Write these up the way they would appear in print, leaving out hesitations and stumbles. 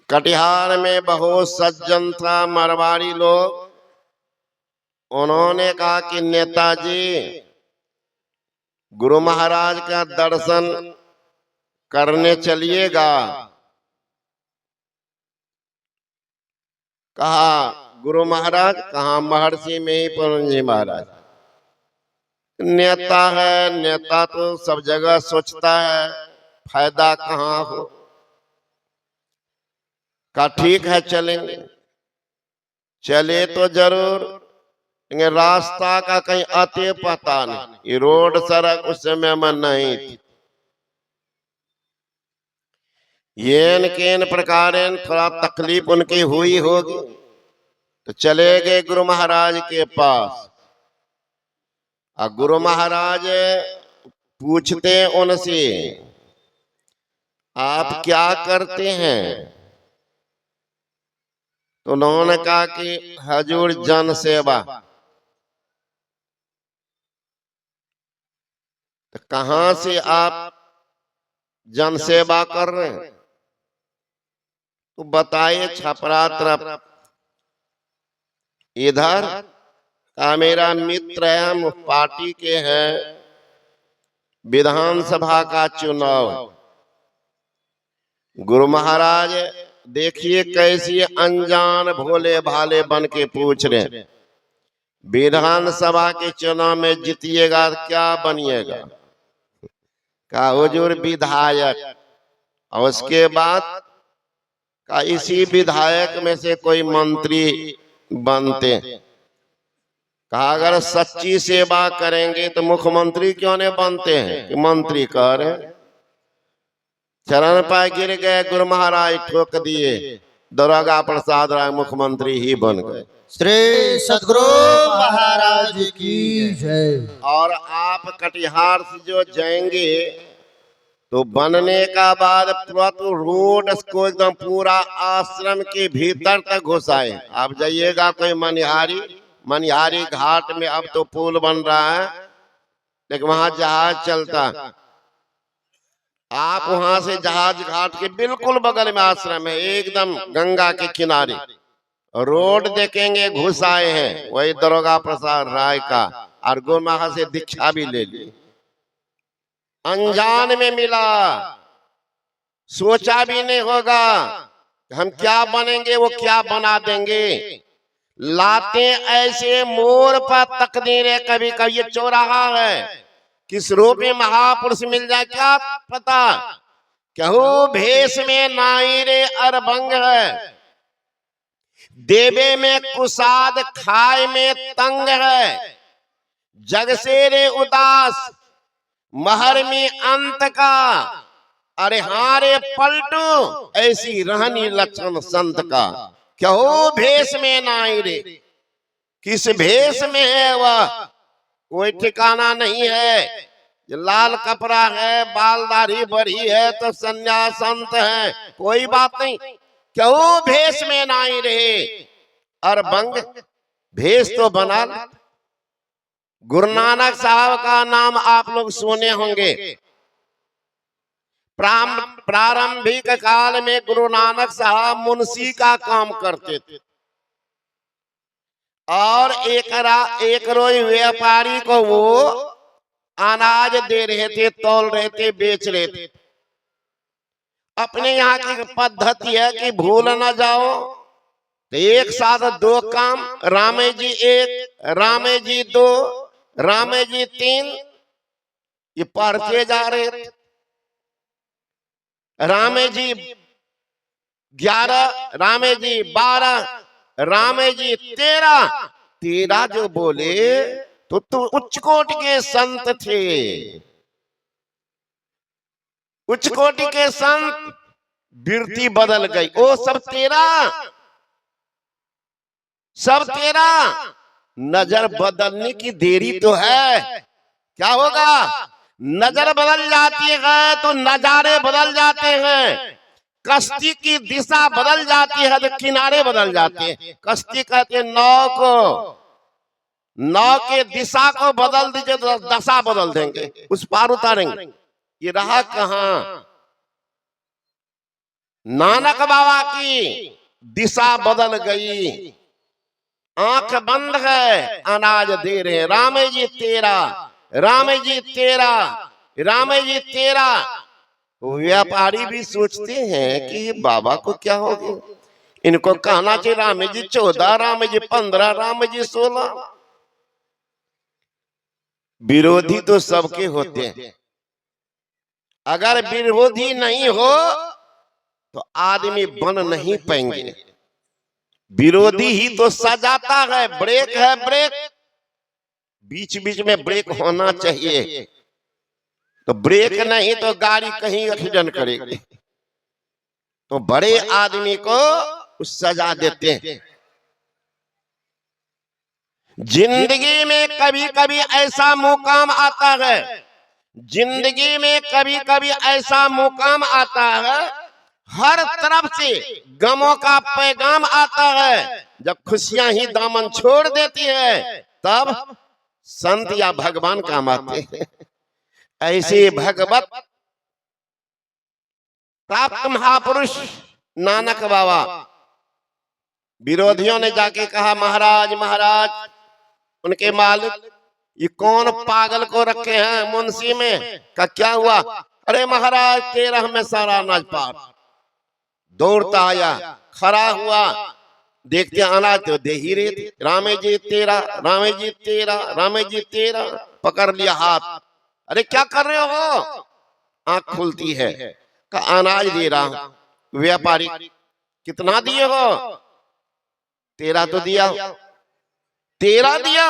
कटिहार में बहुत सज्जन था मारवाड़ी लोग। उन्होंने कहा कि नेताजी गुरु महाराज का दर्शन करने चलिएगा। कहा गुरु महाराज, कहा महर्षि में ही पूज्य महाराज। नेता है, नेता तो सब जगह सोचता है, फायदा कहाँ हो। कहा ठीक है चलेंगे। चले तो जरूर, रास्ता का कहीं आते पता नहीं। ये रोड सड़क उस समय में नहीं थी। येन केन प्रकार थोड़ा तकलीफ उनकी हुई होगी, तो चले गए गुरु महाराज के पास। और गुरु महाराज पूछते उनसे, आप क्या करते हैं? तो उन्होंने कहा कि हजूर जन सेवा। तो कहां से आप जन सेवा कर रहे हैं? तो बताइए छपरा तरफ। इधर का मेरा मित्र है, हम पार्टी के हैं, विधानसभा का चुनाव। गुरु महाराज देखिए कैसी अनजान भोले भाले बन के पूछ रहे। विधानसभा के चुनाव में जीतिएगा क्या बनिएगा? का हुजूर विधायक। और उसके बाद का इसी विधायक में से कोई मंत्री बनते। कहा अगर सच्ची सेवा करेंगे तो मुख्यमंत्री क्यों नहीं बनते हैं कि मंत्री कह रहे। चरण पाए गिर गए, गुरु महाराज ठोक दिए, दरोगा प्रसाद राय मुख्यमंत्री ही बन गए। श्री सद्गुरु महाराज की जय। और आप कटिहार से जो जाएंगे तो बनने का बाद रोड को एकदम पूरा आश्रम के भीतर तक घुसाए। आप जाइएगा कोई मनिहारी घाट में, अब तो पुल बन रहा है लेकिन वहां जहाज चलता। आप वहां से जहाज घाट के बिल्कुल बगल में आश्रम है, एकदम गंगा के किनारे। रोड देखेंगे घुसाए हैं, वही दरोगा प्रसाद राय का। और गुरु महाराज से दीक्षा भी ले ली। अनजान में मिला, सोचा भी नहीं होगा हम क्या बनेंगे, वो क्या बना देंगे। लाते ऐसे मोर पर तकदीरें, कभी कभी ये चौराहा है, किस रूप में महापुरुष मिल जाए क्या पता। कहू भेष में नाई अरबंग है, देवे में कुसाद, खाए में तंग है। जग से रे उदास, महर में अंत का। अरे हारे पलटू, ऐसी रहनी लक्षण संत का। क्या हो भेष में नाई रे, किस भेष में है वह कोई ठिकाना नहीं है। लाल कपड़ा है, बाल दाढ़ी बड़ी है तो संन्यास संत है, कोई बात नहीं। क्यों भेष में नाई रहे। अरबंग भेष तो बना। गुरु नानक साहब का नाम आप लोग सुने होंगे। प्रारंभिक काल में गुरु नानक साहब मुंशी का काम करते थे और एक रोज व्यापारी को वो अनाज दे रहे थे, तौल रहे थे, बेच रहे थे। अपने यहाँ की पद्धति है कि भूल न जाओ तो एक साथ दो काम, रामे जी एक, रामे जी दो, रामे जी तीन, ये पढ़ते जा रहे थे। रामे जी 11, रामे जी 12, रामे जी 13 जो बोले तो उच्च कोटि के संत थे। उच्च कोटि के संत, वृत्ति बदल गई। ओ सब 13 नजर बदलने की देरी तो है। क्या होगा? नजर बदल जाती है तो नजारे बदल जाते हैं। कश्ती की दिशा बदल जाती है तो किनारे बदल जाते हैं। कश्ती कहते नाव को, नाव के दिशा को बदल दीजिए तो दशा बदल देंगे, उस पार उतारेंगे। ये रहा कहां? नानक बाबा की दिशा बदल गई, आंख बंद है, अनाज दे रहे, राम जी तेरा, राम जी तेरा, राम जी तेरा। व्यापारी भी सोचते हैं कि बाबा को क्या हो गया, इनको कहना चाहिए राम जी 14, राम जी 15, राम जी 16। विरोधी तो सबके होते हैं, अगर विरोधी नहीं हो तो आदमी बन नहीं पाएंगे। विरोधी ही तो सजाता है, ब्रेक है ब्रेक, बीच बीच में ब्रेक होना चाहिए, तो ब्रेक नहीं तो गाड़ी कहीं एक्सीडेंट करेगी। तो बड़े आदमी को उस सजा देते हैं। जिंदगी में कभी कभी ऐसा मुकाम आता है, जिंदगी में कभी कभी ऐसा मुकाम आता है, हर तरफ से गमों का पैगाम आता है। जब खुशियां ही दामन छोड़ देती है तब संत या भगवान काम आते हैं। ऐसे भगवत प्राप्त महापुरुष नानक बाबा, विरोधियों ने जाके कहा महाराज महाराज, उनके मालिक ये कौन पागल को रखे हैं मुंशी में, का क्या हुआ? अरे महाराज 13 में सारा अनाज पार। दौड़ता आया, खड़ा हुआ, देखते अनाज तो दे ही रहे थे, रामे जी तेरा, रामे जी तेरा, रामे जी तेरा। पकड़ लिया हाथ, अरे क्या कर रहे हो? आंख खुलती है, का अनाज दे रहा हूं। व्यापारी कितना दिए हो? 13 तो दिया। 13 दिया?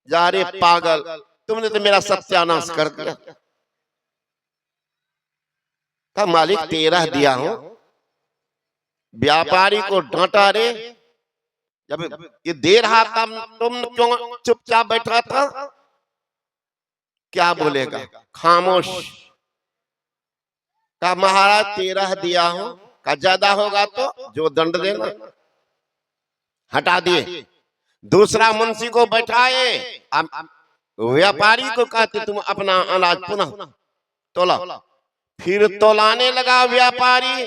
जा रे पागल, तुमने तो मेरा सत्यानाश कर दिया। का मालिक 13 दिया हूं। व्यापारी को डांटा, रे जब ये दे रहा था तुम क्यों चुपचाप बैठा था? क्या बोलेगा? खामोश। का महाराज 13 दिया हूं, का ज्यादा होगा तो जो दंड देना। हटा दिए। दूसरा मुंशी को बैठाए, व्यापारी को कहते तुम अपना अनाज पुनः तोला। फिर तोलाने लगा व्यापारी,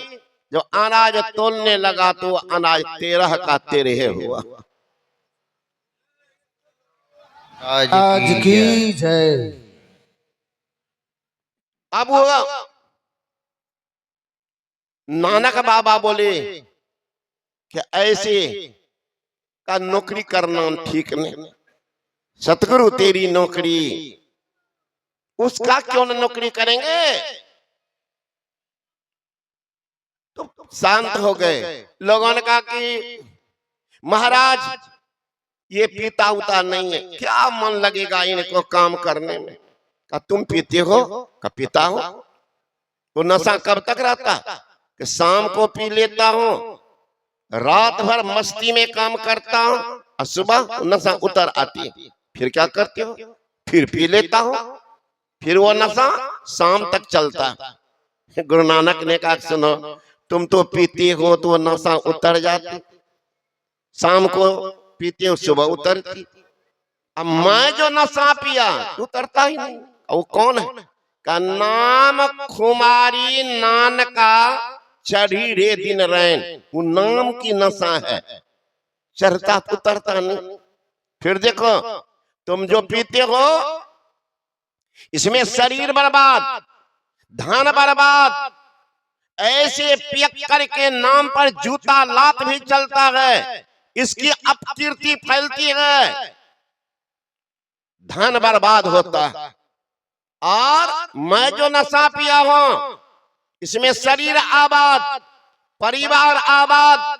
जो अनाज तोलने लगा तो अनाज 13 का 13 हुआ। आज की जय। अब हुआ नानक बाबा बोले कि ऐसे का नौकरी करना ठीक नहीं। सतगुरु तेरी नौकरी, उसका क्यों न नौकरी करेंगे? तो शांत हो गए। लोगों ने कहा कि महाराज ये पीता उता नहीं है, क्या मन लगेगा इनको काम करने में? का तुम पीते हो? का पीता हो। तो नशा कब तक रहता? कि शाम को पी लेता हूं, रात भर मस्ती में काम करता हूं, और सुबह नशा उतर आती है। फिर क्या करते हो? फिर पी लेता हूं, फिर वो नशा शाम तक चलता है। गुरु नानक ने कहा सुनो, तुम तो पीते हो तो नशा उतर जाती, शाम को पीते हो सुबह उतरती। अब मैं जो नशा पिया उतरता ही नहीं। वो कौन है? का नाम खुमारी नान का चढ़ी रे दिन रैन। वो नाम की नशा है, चढ़ता उतरता नहीं। फिर देखो, तुम जो पीते हो इसमें शरीर बर्बाद, धन बर्बाद, ऐसे पियक्कर के नाम पर जूता लात भी चलता है, इसकी अपकीर्ति फैलती है, धन बर्बाद होता है। और मैं जो नशा पिया हूं इसमें शरीर आबाद, परिवार आबाद,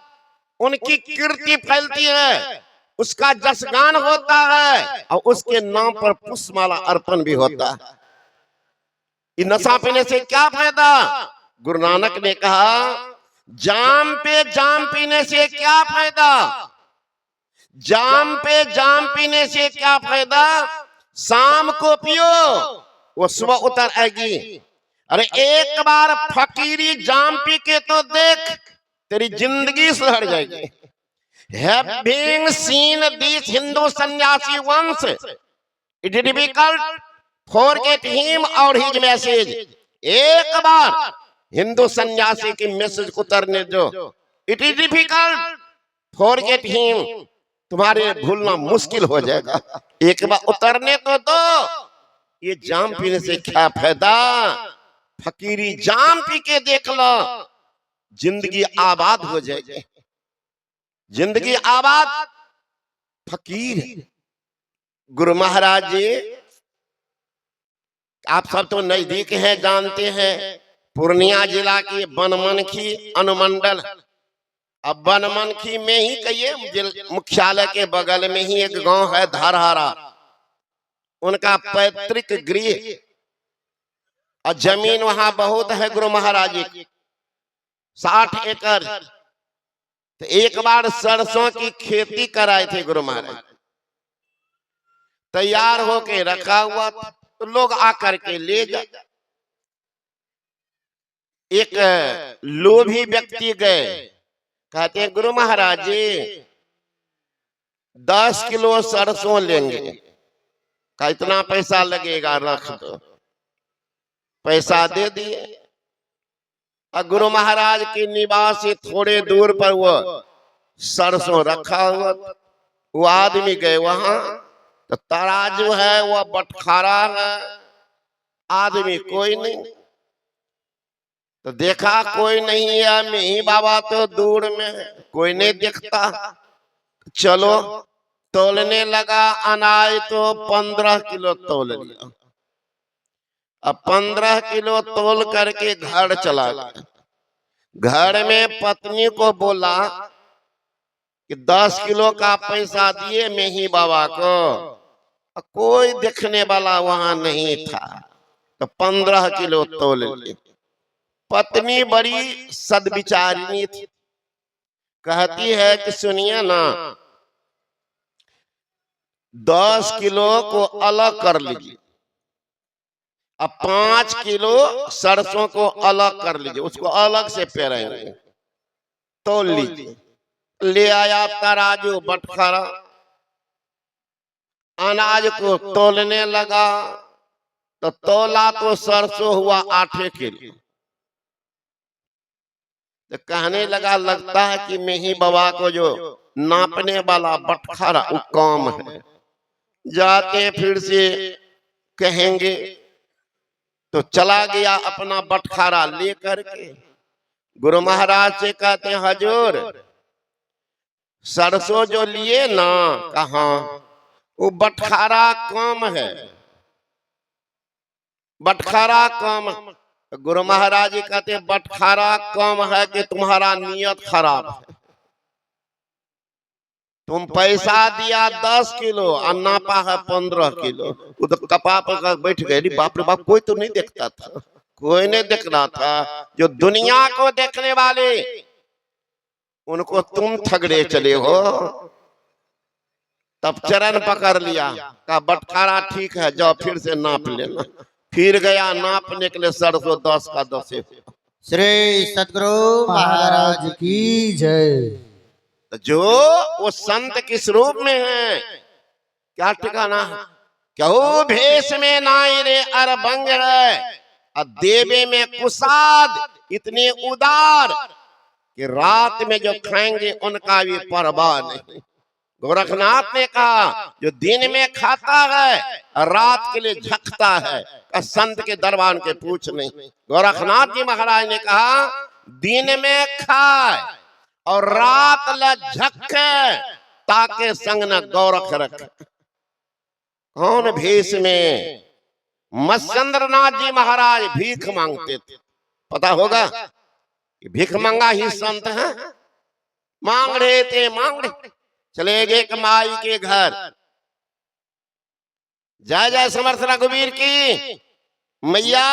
उनकी कीर्ति फैलती है, उसका जसगान होता है, और उसके नाम पर पुष्पमाला अर्पण भी होता है। ये नशा पीने से क्या फायदा? गुरु नानक ने कहा जाम पे जाम पीने से क्या फायदा? जाम पे जाम पीने से क्या फायदा? शाम को पियो, वो सुबह उतर आएगी। अरे एक बार फकीरी जाम पी के तो देख, तेरी जिंदगी सुधर जाएगी। Having seen this Hindu sannyasi once, it is difficult forget him or his message. एक बार हिंदू सन्यासी की मैसेज उतरने दो। It is difficult, forget him, तुम्हारे भूलना मुश्किल हो जाएगा। एक बार उतरने तो दो। ये जाम पीने से क्या फायदा, फकीरी जाम पी के देख लो, जिंदगी आबाद हो जाएगी, जिंदगी आबाद। फकीर गुरु महाराज जी, आप सब तो नजदीक हैं, जानते हैं, पूर्णिया जिला की बनमनखी अनुमंडल। अब बनमनखी में ही कहिए, मुख्यालय के बगल में ही एक गांव है धरहरा, उनका पैतृक गृह और जमीन वहां बहुत है गुरु महाराज जी, 60 एकड़। तो एक बार सरसों की खेती कराए थे गुरु महाराज, तैयार होके रखा हुआ था, तो लोग आकर के ले जा। एक लोभी व्यक्ति गए, कहते हैं गुरु महाराज जी 10 किलो सरसों लेंगे। का इतना पैसा लगेगा, रख दो। पैसा दे दिए। और गुरु महाराज के निवास से थोड़े दूर पर वो सरसों रखा हुआ, वो आदमी गए वहां, तो तराजू है वो बटखारा है, आदमी कोई नहीं। तो देखा कोई नहीं है, मिही बाबा तो दूर में है, कोई नहीं दिखता। चलो तोलने लगा, अनाज तो 15 किलो तोल लिया। अब 15 किलो तोल करके घर चला गया। घर में पत्नी को बोला कि 10 किलो का पैसा दिए मेही बाबा को, कोई देखने वाला वहां नहीं था, तो 15 किलो तोल लिए। पत्नी बड़ी सद्विचारिणी थी, कहती है कि सुनिए ना, 10 किलो को अलग कर लीजिए, अब 5 किलो सरसों को अलग कर लीजिए, उसको अलग से पेरेंगे, तोल लीजिए। ले आया तराजू बटखरा, अनाज को तोलने लगा, तो तोला तो सरसों हुआ 8 किलो। तो कहने लगा लगता है कि मेही बाबा को जो नापने वाला बटखरा वो कम है, जाते फिर से कहेंगे। तो चला गया अपना बटखारा लेकर के, गुरु महाराज से कहते हैं हजूर सरसों जो लिए ना, कहा वो बटखारा कम है, बटखारा कम। गुरु महाराज जी कहते बटखारा कम है कि तुम्हारा नियत खराब है। तुम पैसा दिया 10 किलो और नापा है 15 किलो। वो तो कपाप का बैठ गए, बाप रे बाप, कोई तो नहीं देखता था, कोई नहीं देख रहा था। जो दुनिया को देखने वाले, उनको तुम ठगड़े चले हो। तब चरण पकड़ लिया, का बटखारा ठीक है, जाओ फिर से नाप लेना। फिर गया नापने के लिए, सरसों 10 का 10। श्री सतगुरु महाराज की जय। जो वो संत किस रूप में है, क्या ठिकाना है। क्या वो भेष में नाई रे अरबंग है, और देवे में कुसाद इतने उदार कि रात में जो खाएंगे उनका भी परवाह नहीं। गोरखनाथ ने कहा जो दिन में खाता है रात के लिए झकता है, संत के दरबार के पूछ नहीं। गोरखनाथ जी महाराज ने कहा दिन में खाए और रात ल झक्के, ताके संग न गौरख रख। कौन भेष में? मत्स्येंद्रनाथ जी महाराज भीख मांगते थे, पता होगा, भीख मांगा ही संत है। मांग रहे थे, मांग रहे, चले गए कमाई के घर। जय जय समर्थ रघुवीर की मैया,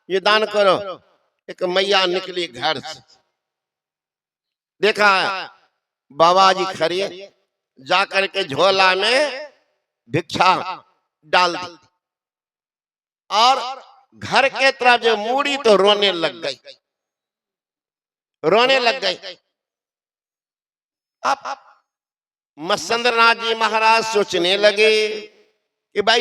ये दान करो। एक मैया निकली घर से, देखा बाबा जी खड़े, जाकर के झोला में भिक्षा डाल दी, और घर के तरफ जो मुड़ी तो रोने लग गई, रोने लग गई। अब मत्स्येंद्रनाथ जी महाराज सोचने लगे कि भाई